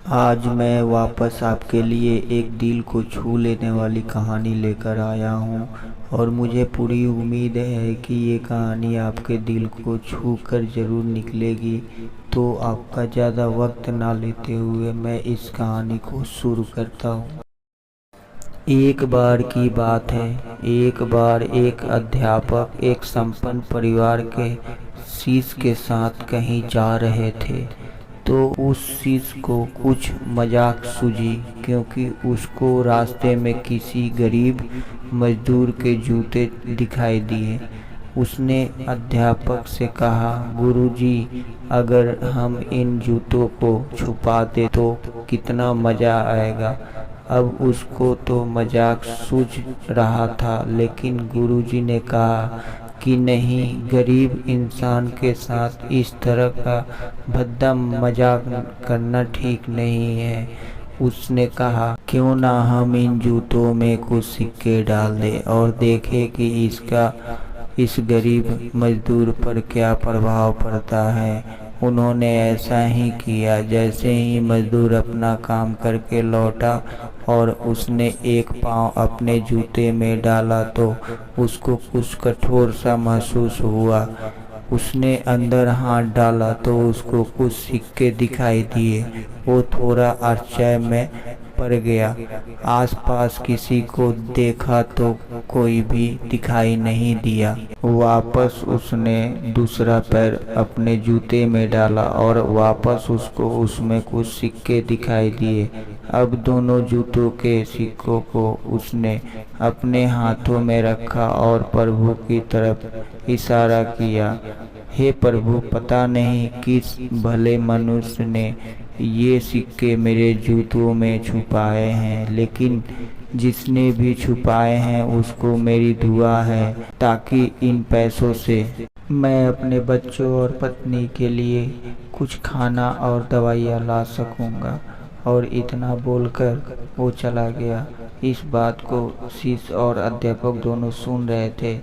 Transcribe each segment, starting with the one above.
आज मैं वापस आपके लिए एक दिल को छू लेने वाली कहानी लेकर आया हूँ और मुझे पूरी उम्मीद है कि ये कहानी आपके दिल को छू कर ज़रूर निकलेगी। तो आपका ज़्यादा वक्त ना लेते हुए मैं इस कहानी को शुरू करता हूँ। एक बार की बात है। एक बार एक अध्यापक एक संपन्न परिवार के शिष्य के साथ कहीं जा रहे थे। तो उस शिष्य को कुछ मजाक सूझी, क्योंकि उसको रास्ते में किसी गरीब मजदूर के जूते दिखाई दिए। उसने अध्यापक से कहा, गुरुजी, अगर हम इन जूतों को छुपा दे तो कितना मज़ा आएगा। अब उसको तो मजाक सूझ रहा था, लेकिन गुरुजी ने कहा कि नहीं, गरीब इंसान के साथ इस तरह का भद्दा मजाक करना ठीक नहीं है। उसने कहा, क्यों ना हम इन जूतों में कुछ सिक्के डाल दें और देखें कि इसका इस गरीब मजदूर पर क्या प्रभाव पड़ता है। उन्होंने ऐसा ही किया। जैसे ही मजदूर अपना काम करके लौटा और उसने एक पाँव अपने जूते में डाला तो उसको कुछ कठोर सा महसूस हुआ। उसने अंदर हाथ डाला तो उसको कुछ सिक्के दिखाई दिए। वो थोड़ा आश्चर्य में पड़ गया। आसपास किसी को देखा तो कोई भी दिखाई नहीं दिया। वापस उसने दूसरा पैर अपने जूते में डाला और वापस उसको उसमें कुछ सिक्के दिखाई दिए। अब दोनों जूतों के सिक्कों को उसने अपने हाथों में रखा और प्रभु की तरफ इशारा किया। हे प्रभु, पता नहीं किस भले मनुष्य ने ये सिक्के मेरे जूतों में छुपाए हैं, लेकिन जिसने भी छुपाए हैं उसको मेरी दुआ है, ताकि इन पैसों से मैं अपने बच्चों और पत्नी के लिए कुछ खाना और दवाइयाँ ला सकूँगा। और इतना बोलकर वो चला गया। इस बात को शिष्य और अध्यापक दोनों सुन रहे थे।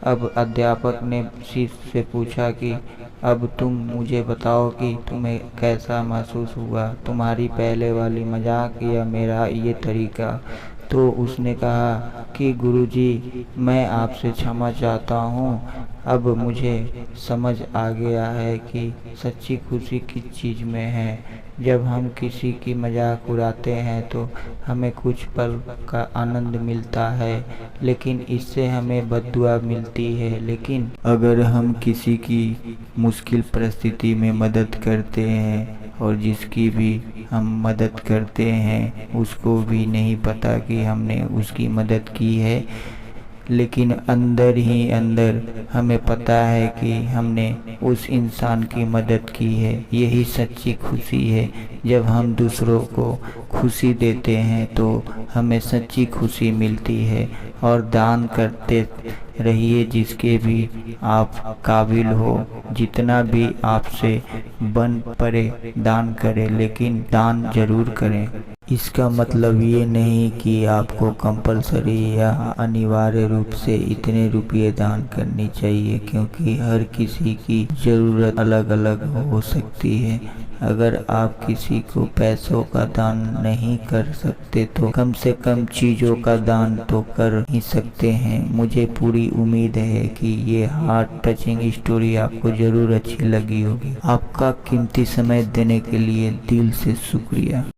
अब अध्यापक ने शिष्य से पूछा कि अब तुम मुझे बताओ कि तुम्हें कैसा महसूस हुआ, तुम्हारी पहले वाली मजाक या मेरा ये तरीका। तो उसने कहा कि गुरुजी, मैं आपसे क्षमा चाहता हूँ। अब मुझे समझ आ गया है कि सच्ची खुशी किस चीज़ में है। जब हम किसी की मजाक उड़ाते हैं तो हमें कुछ पल का आनंद मिलता है, लेकिन इससे हमें बद्दुआ मिलती है। लेकिन अगर हम किसी की मुश्किल परिस्थिति में मदद करते हैं और जिसकी भी हम मदद करते हैं उसको भी नहीं पता कि हमने उसकी मदद की है, लेकिन अंदर ही अंदर हमें पता है कि हमने उस इंसान की मदद की है। यही सच्ची खुशी है। जब हम दूसरों को खुशी देते हैं तो हमें सच्ची खुशी मिलती है। और दान करते रहिए, जिसके भी आप काबिल हो। जितना भी आपसे बन पड़े दान करें, लेकिन दान जरूर करें। इसका मतलब ये नहीं कि आपको कंपलसरी या अनिवार्य रूप से इतने रुपये दान करनी चाहिए, क्योंकि हर किसी की ज़रूरत अलग अलग हो सकती है। अगर आप किसी को पैसों का दान नहीं कर सकते तो कम से कम चीज़ों का दान तो कर ही सकते हैं। मुझे पूरी उम्मीद है कि ये हार्ट टचिंग स्टोरी आपको ज़रूर अच्छी लगी होगी। आपका कीमती समय देने के लिए दिल से शुक्रिया।